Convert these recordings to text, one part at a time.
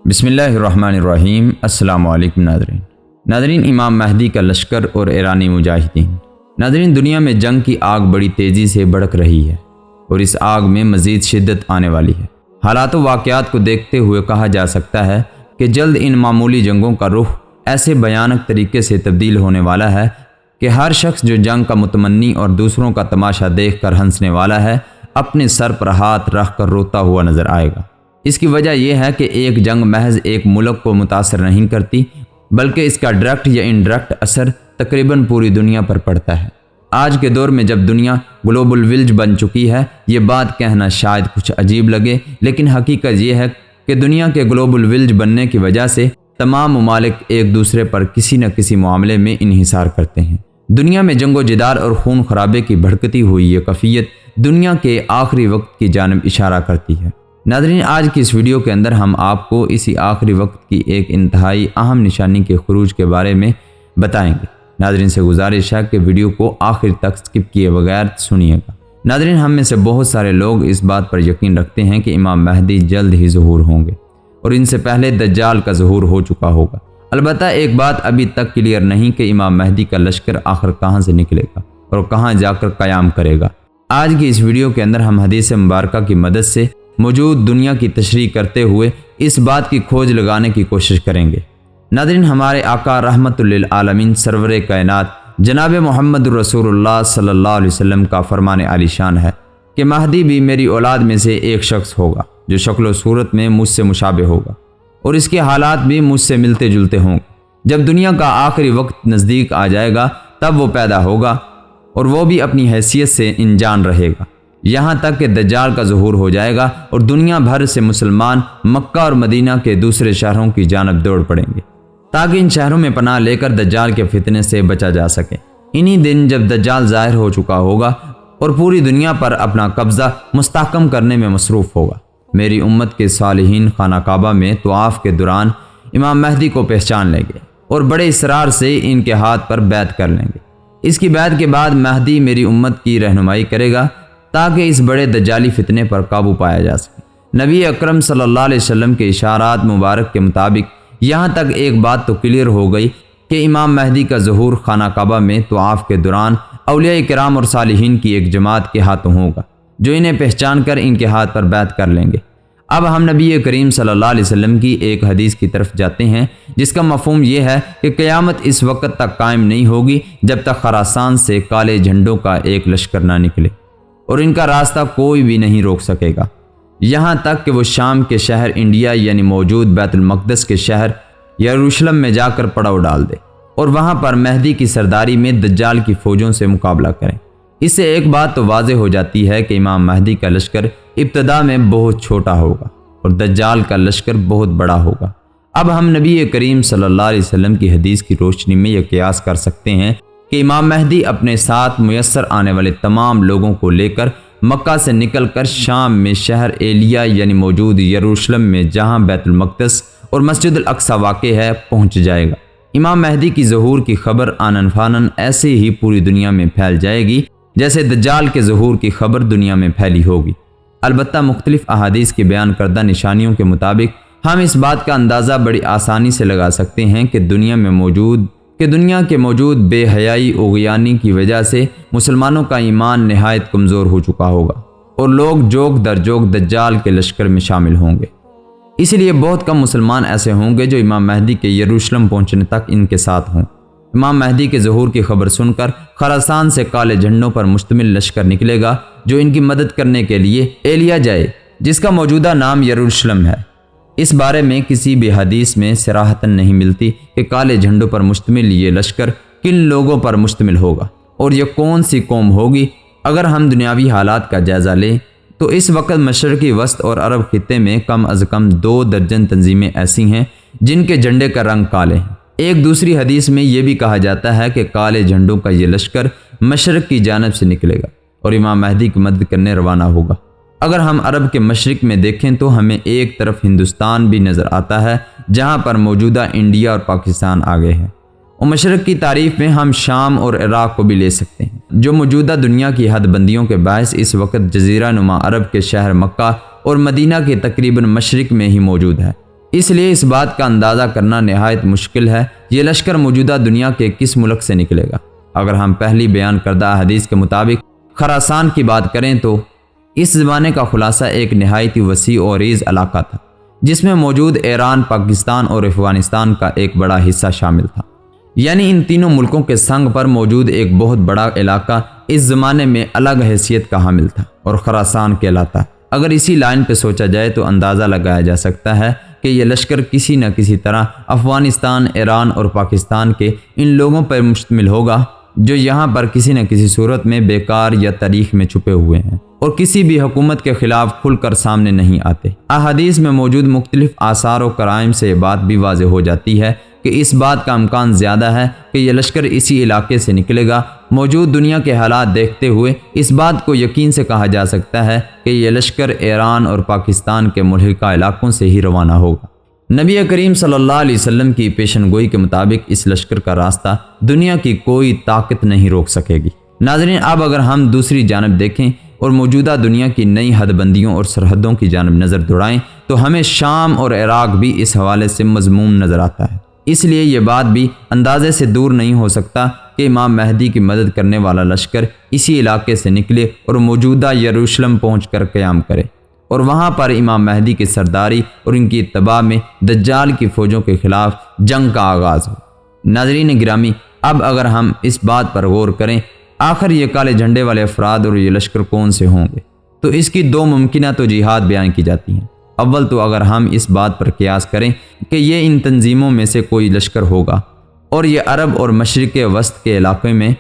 بسم اللہ الرحمن الرحیم۔ السلام علیکم ناظرین، امام مہدی کا لشکر اور ایرانی مجاہدین۔ ناظرین، دنیا میں جنگ کی آگ بڑی تیزی سے بھڑک رہی ہے اور اس آگ میں مزید شدت آنے والی ہے۔ حالات و واقعات کو دیکھتے ہوئے کہا جا سکتا ہے کہ جلد ان معمولی جنگوں کا رخ ایسے بھیانک طریقے سے تبدیل ہونے والا ہے کہ ہر شخص جو جنگ کا متمنی اور دوسروں کا تماشا دیکھ کر ہنسنے والا ہے، اپنے سر پر ہاتھ رکھ کر روتا ہوا نظر آئے گا۔ اس کی وجہ یہ ہے کہ ایک جنگ محض ایک ملک کو متاثر نہیں کرتی، بلکہ اس کا ڈائریکٹ یا انڈائریکٹ اثر تقریباً پوری دنیا پر پڑتا ہے۔ آج کے دور میں جب دنیا گلوبل ولیج بن چکی ہے، یہ بات کہنا شاید کچھ عجیب لگے، لیکن حقیقت یہ ہے کہ دنیا کے گلوبل ولیج بننے کی وجہ سے تمام ممالک ایک دوسرے پر کسی نہ کسی معاملے میں انحصار کرتے ہیں۔ دنیا میں جنگ و جدال اور خون خرابے کی بھڑکتی ہوئی یہ کیفیت دنیا کے آخری وقت کی جانب اشارہ کرتی ہے۔ ناظرین، آج کی اس ویڈیو کے اندر ہم آپ کو اسی آخری وقت کی ایک انتہائی اہم نشانی کے خروج کے بارے میں بتائیں گے۔ ناظرین سے گزارش ہے کہ ویڈیو کو آخر تک سکپ کیے بغیر سنیے گا۔ ناظرین، ہم میں سے بہت سارے لوگ اس بات پر یقین رکھتے ہیں کہ امام مہدی جلد ہی ظہور ہوں گے اور ان سے پہلے دجال کا ظہور ہو چکا ہوگا۔ البتہ ایک بات ابھی تک کلیئر نہیں کہ امام مہدی کا لشکر آخر کہاں سے نکلے گا اور کہاں جا کر قیام کرے گا۔ آج کی اس ویڈیو کے اندر ہم حدیث مبارکہ کی مدد سے موجود دنیا کی تشریح کرتے ہوئے اس بات کی کھوج لگانے کی کوشش کریں گے۔ ناظرین، ہمارے آقا رحمت للعالمین سرور کائنات جناب محمد رسول اللہ صلی اللہ علیہ وسلم کا فرمان عالی شان ہے کہ مہدی بھی میری اولاد میں سے ایک شخص ہوگا جو شکل و صورت میں مجھ سے مشابہ ہوگا اور اس کے حالات بھی مجھ سے ملتے جلتے ہوں گے۔ جب دنیا کا آخری وقت نزدیک آ جائے گا تب وہ پیدا ہوگا اور وہ بھی اپنی حیثیت سے انجان رہے گا، یہاں تک کہ دجال کا ظہور ہو جائے گا اور دنیا بھر سے مسلمان مکہ اور مدینہ کے دوسرے شہروں کی جانب دوڑ پڑیں گے تاکہ ان شہروں میں پناہ لے کر دجال کے فتنے سے بچا جا سکے۔ انہی دن جب دجال ظاہر ہو چکا ہوگا اور پوری دنیا پر اپنا قبضہ مستحکم کرنے میں مصروف ہوگا، میری امت کے صالحین خانہ کعبہ میں طواف کے دوران امام مہدی کو پہچان لیں گے اور بڑے اصرار سے ان کے ہاتھ پر بیعت کر لیں گے۔ اس کی بیعت کے بعد مہدی میری امت کی رہنمائی کرے گا تاکہ اس بڑے دجالی فتنے پر قابو پایا جا سکے۔ نبی اکرم صلی اللہ علیہ وسلم کے اشارات مبارک کے مطابق یہاں تک ایک بات تو کلیئر ہو گئی کہ امام مہدی کا ظہور خانہ کعبہ میں طواف کے دوران اولیاء کرام اور صالحین کی ایک جماعت کے ہاتھوں ہوگا جو انہیں پہچان کر ان کے ہاتھ پر بیعت کر لیں گے۔ اب ہم نبی کریم صلی اللہ علیہ وسلم کی ایک حدیث کی طرف جاتے ہیں جس کا مفہوم یہ ہے کہ قیامت اس وقت تک قائم نہیں ہوگی جب تک خراسان سے کالے جھنڈوں کا ایک لشکر نہ نکلے اور ان کا راستہ کوئی بھی نہیں روک سکے گا، یہاں تک کہ وہ شام کے شہر انڈیا یعنی موجود بیت المقدس کے شہر یروشلم میں جا کر پڑاؤ ڈال دے اور وہاں پر مہدی کی سرداری میں دجال کی فوجوں سے مقابلہ کریں۔ اس سے ایک بات تو واضح ہو جاتی ہے کہ امام مہدی کا لشکر ابتدا میں بہت چھوٹا ہوگا اور دجال کا لشکر بہت بڑا ہوگا۔ اب ہم نبی کریم صلی اللہ علیہ وسلم کی حدیث کی روشنی میں یہ قیاس کر سکتے ہیں کہ امام مہدی اپنے ساتھ میسر آنے والے تمام لوگوں کو لے کر مکہ سے نکل کر شام میں شہر ایلیا یعنی موجود یروشلم میں جہاں بیت المقدس اور مسجد الاقصی واقع ہے پہنچ جائے گا۔ امام مہدی کی ظہور کی خبر آنن فانن ایسے ہی پوری دنیا میں پھیل جائے گی جیسے دجال کے ظہور کی خبر دنیا میں پھیلی ہوگی۔ البتہ مختلف احادیث کے بیان کردہ نشانیوں کے مطابق ہم اس بات کا اندازہ بڑی آسانی سے لگا سکتے ہیں کہ دنیا کے موجود بے حیائی اغیانی کی وجہ سے مسلمانوں کا ایمان نہایت کمزور ہو چکا ہوگا اور لوگ جوگ در جوگ دجال کے لشکر میں شامل ہوں گے۔ اسی لیے بہت کم مسلمان ایسے ہوں گے جو امام مہدی کے یروشلم پہنچنے تک ان کے ساتھ ہوں۔ امام مہدی کے ظہور کی خبر سن کر خراسان سے کالے جھنڈوں پر مشتمل لشکر نکلے گا جو ان کی مدد کرنے کے لیے ایلیا جائے جس کا موجودہ نام یروشلم ہے۔ اس بارے میں کسی بھی حدیث میں صراحتاً نہیں ملتی کہ کالے جھنڈوں پر مشتمل یہ لشکر کن لوگوں پر مشتمل ہوگا اور یہ کون سی قوم ہوگی۔ اگر ہم دنیاوی حالات کا جائزہ لیں تو اس وقت مشرقی وسط اور عرب خطے میں کم از کم 2 درجن تنظیمیں ایسی ہیں جن کے جھنڈے کا رنگ کالے ہیں۔ ایک دوسری حدیث میں یہ بھی کہا جاتا ہے کہ کالے جھنڈوں کا یہ لشکر مشرق کی جانب سے نکلے گا اور امام مہدی کی مدد کرنے روانہ ہوگا۔ اگر ہم عرب کے مشرق میں دیکھیں تو ہمیں ایک طرف ہندوستان بھی نظر آتا ہے جہاں پر موجودہ انڈیا اور پاکستان آگے ہیں، اور مشرق کی تعریف میں ہم شام اور عراق کو بھی لے سکتے ہیں جو موجودہ دنیا کی حد بندیوں کے باعث اس وقت جزیرہ نما عرب کے شہر مکہ اور مدینہ کے تقریباً مشرق میں ہی موجود ہے۔ اس لیے اس بات کا اندازہ کرنا نہایت مشکل ہے یہ لشکر موجودہ دنیا کے کس ملک سے نکلے گا۔ اگر ہم پہلی بیان کردہ حدیث کے مطابق خراسان کی بات کریں تو اس زمانے کا خلاصہ ایک نہایت ہی وسیع اور عریض علاقہ تھا، جس میں موجود ایران، پاکستان اور افغانستان کا ایک بڑا حصہ شامل تھا۔ یعنی ان تینوں ملکوں کے سنگ پر موجود ایک بہت بڑا علاقہ اس زمانے میں الگ حیثیت کا حامل تھا اور خراسان کہلاتا۔ اگر اسی لائن پہ سوچا جائے تو اندازہ لگایا جا سکتا ہے کہ یہ لشکر کسی نہ کسی طرح افغانستان، ایران اور پاکستان کے ان لوگوں پر مشتمل ہوگا جو یہاں پر کسی نہ کسی صورت میں بیکار یا تاریخ میں چھپے ہوئے ہیں اور کسی بھی حکومت کے خلاف کھل کر سامنے نہیں آتے۔ احادیث میں موجود مختلف آثار و کرائم سے یہ بات بھی واضح ہو جاتی ہے کہ اس بات کا امکان زیادہ ہے کہ یہ لشکر اسی علاقے سے نکلے گا۔ موجود دنیا کے حالات دیکھتے ہوئے اس بات کو یقین سے کہا جا سکتا ہے کہ یہ لشکر ایران اور پاکستان کے ملحقہ علاقوں سے ہی روانہ ہوگا۔ نبی کریم صلی اللہ علیہ وسلم کی پیشن گوئی کے مطابق اس لشکر کا راستہ دنیا کی کوئی طاقت نہیں روک سکے گی۔ ناظرین، اب اگر ہم دوسری جانب دیکھیں اور موجودہ دنیا کی نئی حد بندیوں اور سرحدوں کی جانب نظر دوڑائیں تو ہمیں شام اور عراق بھی اس حوالے سے مضموم نظر آتا ہے۔ اس لیے یہ بات بھی اندازے سے دور نہیں ہو سکتا کہ امام مہدی کی مدد کرنے والا لشکر اسی علاقے سے نکلے اور موجودہ یروشلم پہنچ کر قیام کرے اور وہاں پر امام مہدی کی سرداری اور ان کی اتباع میں دجال کی فوجوں کے خلاف جنگ کا آغاز ہو۔ ناظرین گرامی، اب اگر ہم اس بات پر غور کریں آخر یہ کالے جھنڈے والے افراد اور یہ لشکر کون سے ہوں گے، تو اس کی دو ممکنہ توجیحات بیان کی جاتی ہیں۔ اول تو اگر ہم اس بات پر قیاس کریں کہ یہ ان تنظیموں میں سے کوئی لشکر ہوگا اور یہ عرب اور مشرق وسط کے علاقے میں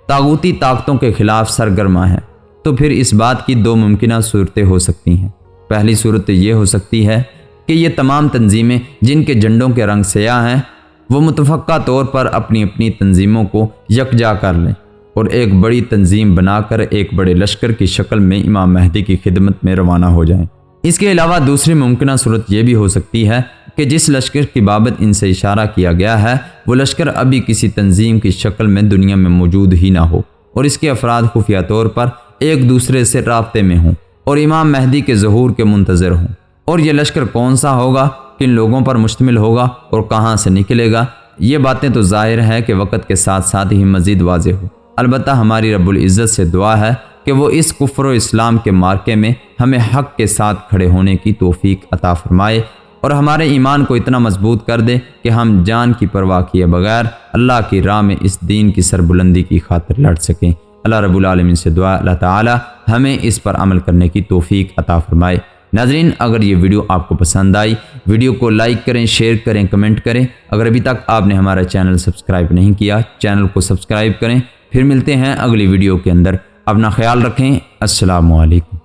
طاغوتی طاقتوں کے خلاف سرگرما ہے، تو پھر اس بات کی دو ممکنہ صورتیں ہو سکتی ہیں۔ پہلی صورت یہ ہو سکتی ہے کہ یہ تمام تنظیمیں جن کے جھنڈوں کے رنگ سیاہ ہیں وہ متفقہ طور پر اپنی اپنی تنظیموں کو یکجا کر لیں اور ایک بڑی تنظیم بنا کر ایک بڑے لشکر کی شکل میں امام مہدی کی خدمت میں روانہ ہو جائیں۔ اس کے علاوہ دوسری ممکنہ صورت یہ بھی ہو سکتی ہے کہ جس لشکر کی بابت ان سے اشارہ کیا گیا ہے وہ لشکر ابھی کسی تنظیم کی شکل میں دنیا میں موجود ہی نہ ہو اور اس کے افراد خفیہ طور پر ایک دوسرے سے رابطے میں ہوں اور امام مہدی کے ظہور کے منتظر ہوں۔ اور یہ لشکر کون سا ہوگا، کن لوگوں پر مشتمل ہوگا اور کہاں سے نکلے گا، یہ باتیں تو ظاہر ہے کہ وقت کے ساتھ ساتھ ہی مزید واضح ہو۔ البتہ ہماری رب العزت سے دعا ہے کہ وہ اس کفر و اسلام کے مارکے میں ہمیں حق کے ساتھ کھڑے ہونے کی توفیق عطا فرمائے اور ہمارے ایمان کو اتنا مضبوط کر دے کہ ہم جان کی پرواہ کیے بغیر اللہ کی راہ میں اس دین کی سربلندی کی خاطر لڑ سکیں۔ اللہ رب العالمین سے دعا اللہ تعالی ہمیں اس پر عمل کرنے کی توفیق عطا فرمائے۔ ناظرین، اگر یہ ویڈیو آپ کو پسند آئی، ویڈیو کو لائک کریں، شیئر کریں، کمنٹ کریں۔ اگر ابھی تک آپ نے ہمارا چینل سبسکرائب نہیں کیا، چینل کو سبسکرائب کریں۔ پھر ملتے ہیں اگلی ویڈیو کے اندر۔ اپنا خیال رکھیں۔ السلام علیکم۔